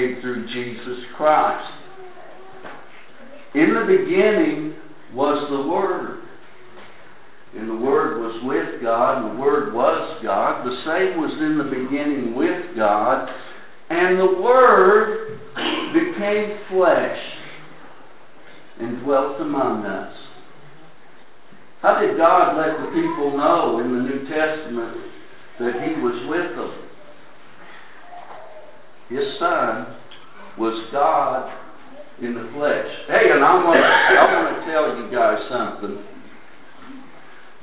came through Jesus Christ. In the beginning was the Word. And the Word was with God, and the Word was God. The same was in the beginning with God. And the Word became flesh and dwelt among us. How did God let the people know in the New Testament that He was with them? His Son was God in the flesh. Hey, and I want to tell you guys something.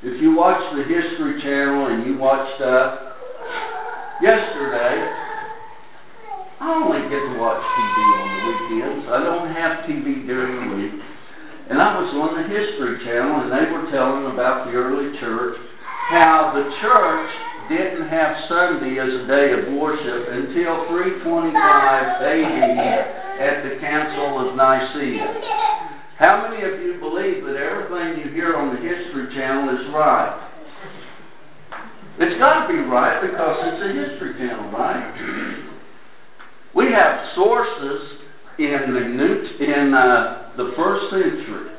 If you watch the History Channel and you watched yesterday, I only get to watch TV on the weekends. I don't have TV during the week. And I was on the History Channel, and they were telling about the early church, how the church didn't have Sunday as a day of worship until 325 AD at the Council of Nicaea. How many of you believe that everything you hear on the History Channel is right? It's got to be right because it's a History Channel, right? We have sources in the first century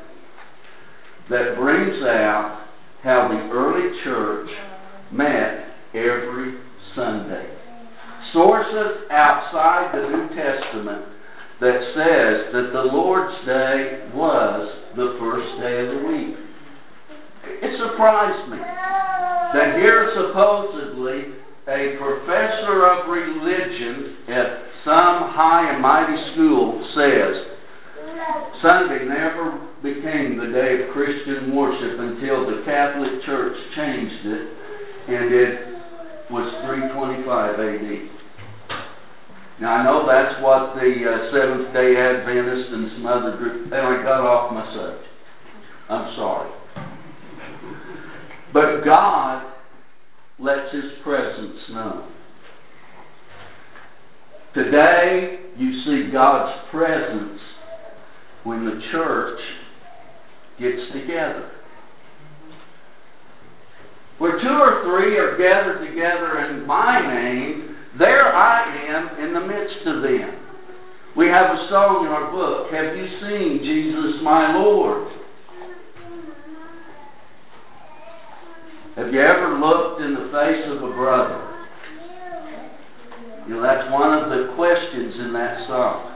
that brings out how the early church met every Sunday. Sources outside the New Testament that says that the Lord's Day was the first day of the week. It surprised me that here supposedly a professor of religion at some high and mighty school says Sunday never became the day of Christian worship until the Catholic Church changed it, and it was 325 AD. Now, I know that's what the Seventh-day Adventists and some other groups, and I got off my subject. I'm sorry. But God lets His presence known. Today, you see God's presence when the church gets together. Where two or three are gathered together in my name, there I am in the midst of them. We have a song in our book, Have You Seen Jesus My Lord? Have you ever looked in the face of a brother? You know, that's one of the questions in that song.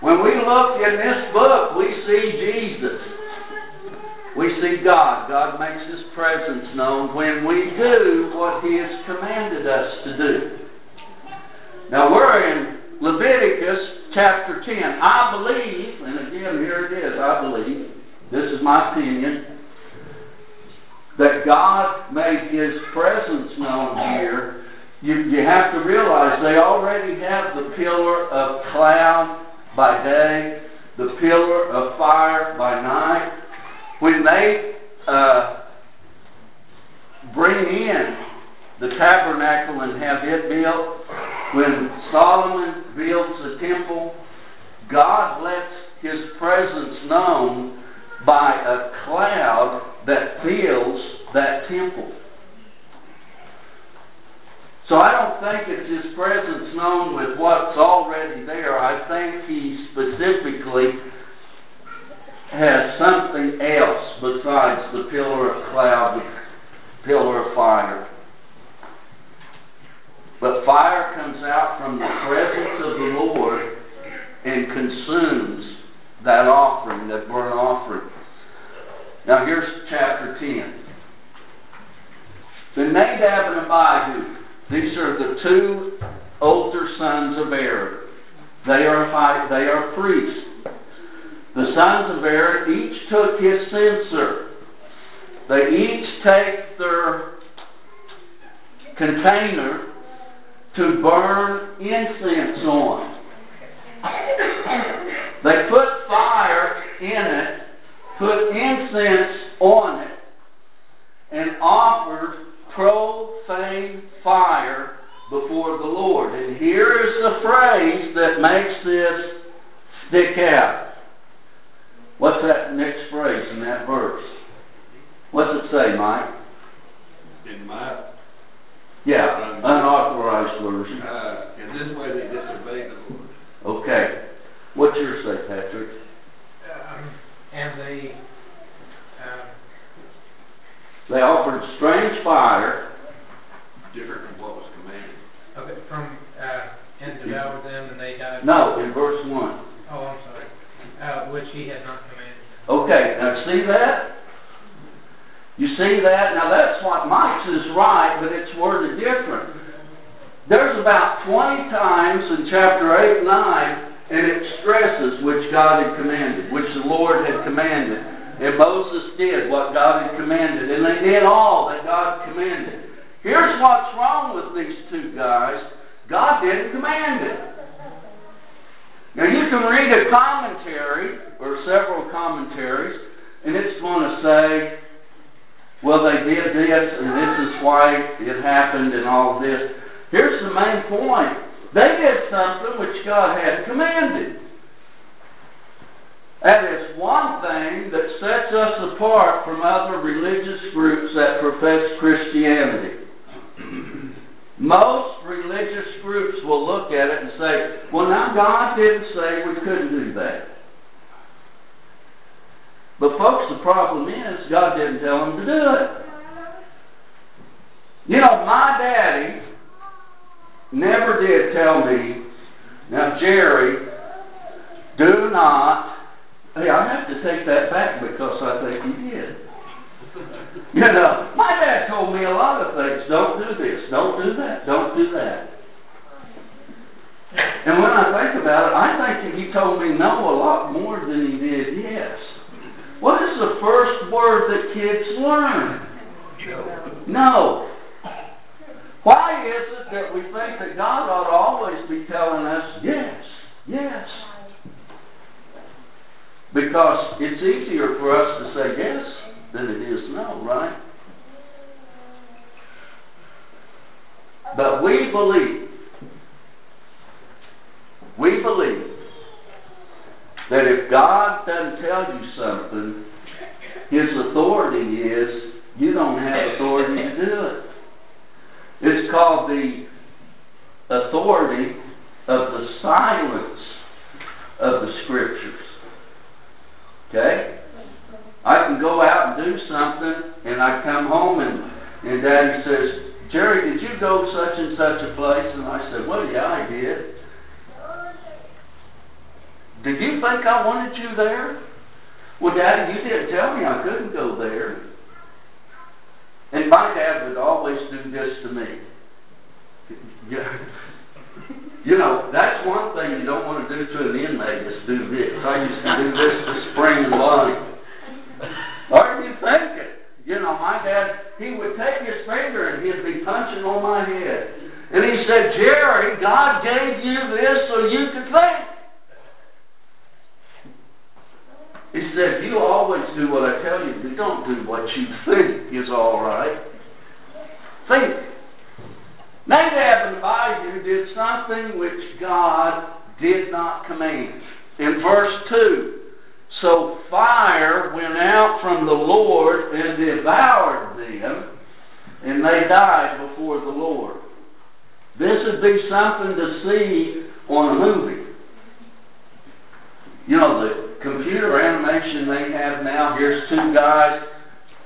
When we look in this book, we see Jesus. We see God. God makes His presence known when we do what He has commanded us to do. Now we're in Leviticus chapter 10. I believe, and again here it is, I believe, this is my opinion, that God made His presence known here. You have to realize they already have the pillar of cloud by day, the pillar of fire by night. When they bring in the tabernacle and have it built, when Solomon builds the temple, God lets His presence known by a cloud that fills that temple. So I don't think it's His presence known with what's already there. I think He specifically has something else besides the pillar of cloud, the pillar of fire. But fire comes out from the presence of the Lord and consumes that offering, that burnt offering. Now here's chapter 10. The Nadab and Abihu, these are the two older sons of Aaron. They are priests. The sons of Aaron each took his censer. They each take their container to burn incense on. They put fire in it, put incense on it, and offered profane fire before the Lord. And here is the phrase that makes this stick out. What's that next phrase in that verse? What's it say, Mike? In my unauthorized version. In this way they disobeyed What's yours say, Patrick? And they offered strange fire. Different from what was commanded. Okay, and devoured them, and they died. No, in verse 1. Oh, I'm sorry. Which he had not commanded. Okay, now see that? You see that? Now that's what Mike's is right, but it's worded different. There's about 20 times in chapter 8 and 9, and it stresses which God had commanded, which the Lord had commanded. And Moses did what God had commanded, and they did all that God commanded. Here's what's wrong with these two guys. God didn't command it. Now you can read a commentary, or several commentaries, and it's going to say, well, they did this, and this is why it happened, and all this. Here's the main point. They did something which God had commanded. That is one thing that sets us apart from other religious groups that profess Christianity. Most religious groups will look at it and say, well, now God didn't say we couldn't do that. But folks, the problem is God didn't tell them to do it. You know, my daddy never did tell me, now Jerry, do not, hey, I have to take that back because I think he did. You know, my dad told me a lot of things. Don't do this, don't do that, don't do that. And when I think about it, I think that he told me no a lot more than he did yes. What is the first word that kids learn? No. Why is it that we think that God ought to always be telling us yes, yes? Because it's easier for us to say yes than it is no, right? But we believe that if God doesn't tell you something, His authority is you don't have authority to do it. It's called the authority of the silence of the Scriptures. Okay? I can go out and do something, and I come home, and Daddy says, Jerry, did you go such and such a place? And I said, well, yeah, I did. Did you think I wanted you there? Well, Daddy, you didn't tell me I couldn't go there. And my dad would always do this to me. You know, that's one thing you don't want to do to an inmate is do this. I used to do this to Spring Line. What are you thinking? You know, my dad, he would take his finger and he'd be punching on my head. And he said, Jerry, God gave you this so you could think. He said, you always do what I tell you. You don't do what you think is all right. Think. Nadab and Abihu did something which God did not command. In verse 2, so fire went out from the Lord and devoured them, and they died before the Lord. This would be something to see on a movie. You know, the computer animation they have now, here's two guys,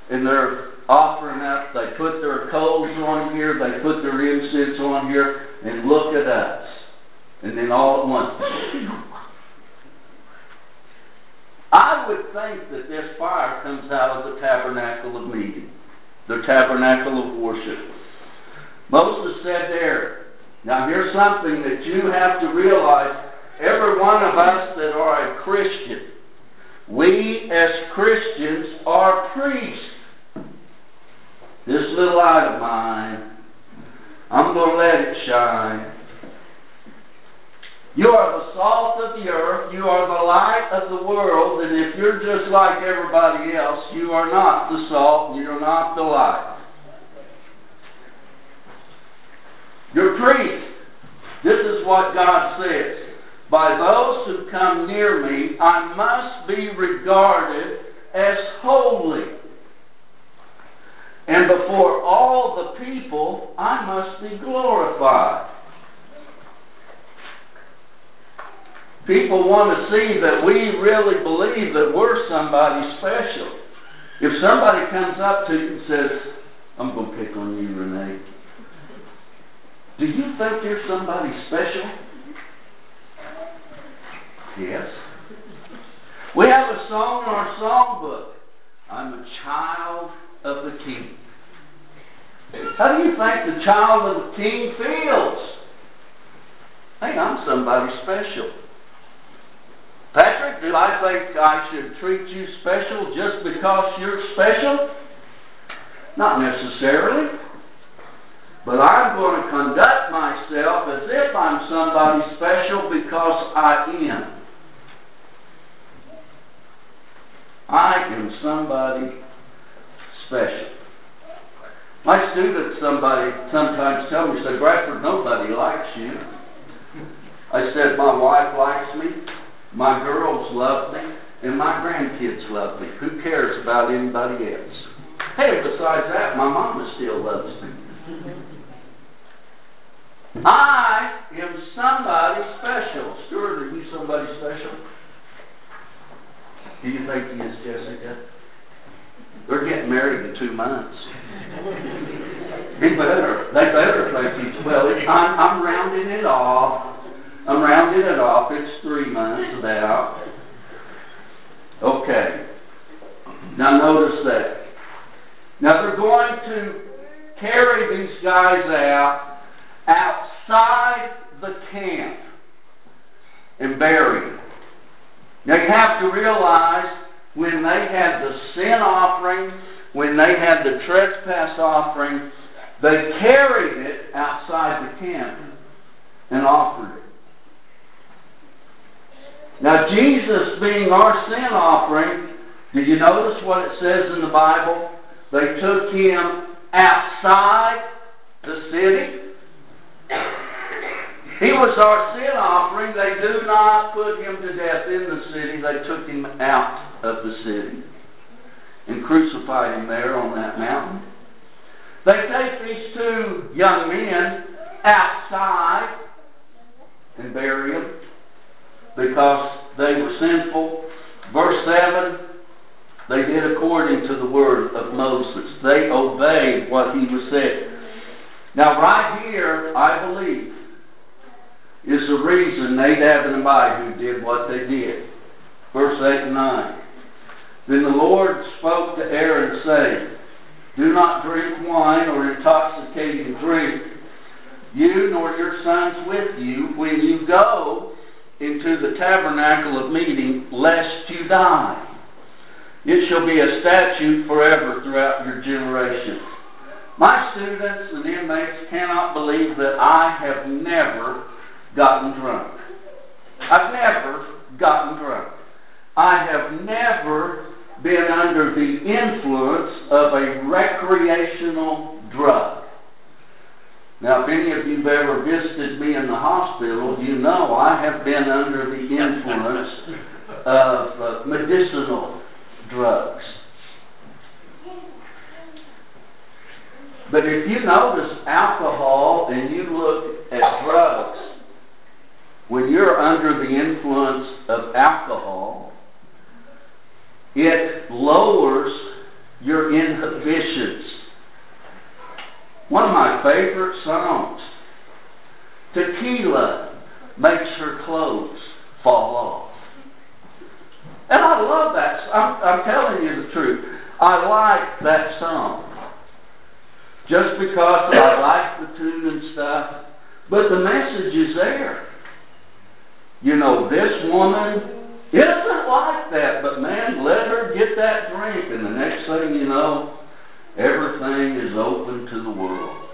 and they're offering up, they put their coals on here, they put their incense on here, and look at us. And then all at once, I would think that this fire comes out of the tabernacle of meeting, the tabernacle of worship. Moses said there, now here's something that you have to realize, every one of us that are a Christian, we as Christians are priests. This little light of mine, I'm going to let it shine. You are the salt of the earth. You are the light of the world. And if you're just like everybody else, you are not the salt. You are not the light. You're priests. This is what God says. By those who come near me, I must be regarded as holy. And before all the people, I must be glorified. People want to see that we really believe that we're somebody special. If somebody comes up to you and says, I'm going to pick on you, Renee. Do you think you're somebody special? Yes. We have a song in our songbook. I'm a child of the King. How do you think the child of the King feels? Hey, I'm somebody special. Patrick, do I think I should treat you special just because you're special? Not necessarily. But I'm going to conduct myself as if I'm somebody special because I am. I am somebody special. My students sometimes tell me, say, Bradford, nobody likes you. I said, my wife likes me. My girls love me, and my grandkids love me. Who cares about anybody else? Hey, besides that, my mama still loves me. I am somebody special. Stuart, are you somebody special? Do you think he is, Jessica? They're getting married in 2 months. They better think he's, well, I'm rounding it off. It's 3 months about. Okay. Now notice that. Now they're going to carry these guys outside the camp and bury them. Now you have to realize when they had the sin offering, when they had the trespass offering, they carried it outside the camp and offered it. Now, Jesus being our sin offering, did you notice what it says in the Bible? They took him outside the city. He was our sin offering. They do not put him to death in the city. They took him out of the city and crucified him there on that mountain. They take these 2 young men outside and bury them, because they were sinful. Verse 7, they did according to the word of Moses. They obeyed what he was said. Now right here, I believe, is the reason Nadab and Abihu did what they did. Verse 8 and 9. Then the Lord spoke to Aaron, saying, do not drink wine or intoxicating drink, you nor your sons with you, when you go into the tabernacle of meeting, lest you die. It shall be a statute forever throughout your generations. My students and inmates cannot believe that I have never gotten drunk. I've never gotten drunk. I have never been under the influence of a recreational drug. Now, if any of you have ever visited me in the hospital, you know I have been under the influence of medicinal drugs. But if you notice alcohol and you look at drugs, when you're under the influence of alcohol, it lowers your inhibitions. One of my favorite songs, Tequila Makes Her Clothes Fall Off. And I love that. I'm telling you the truth. I like that song. Just because I like the tune and stuff. But the message is there. You know, this woman isn't like that, but man, let her get that drink, and the next thing you know, everything is open to the world.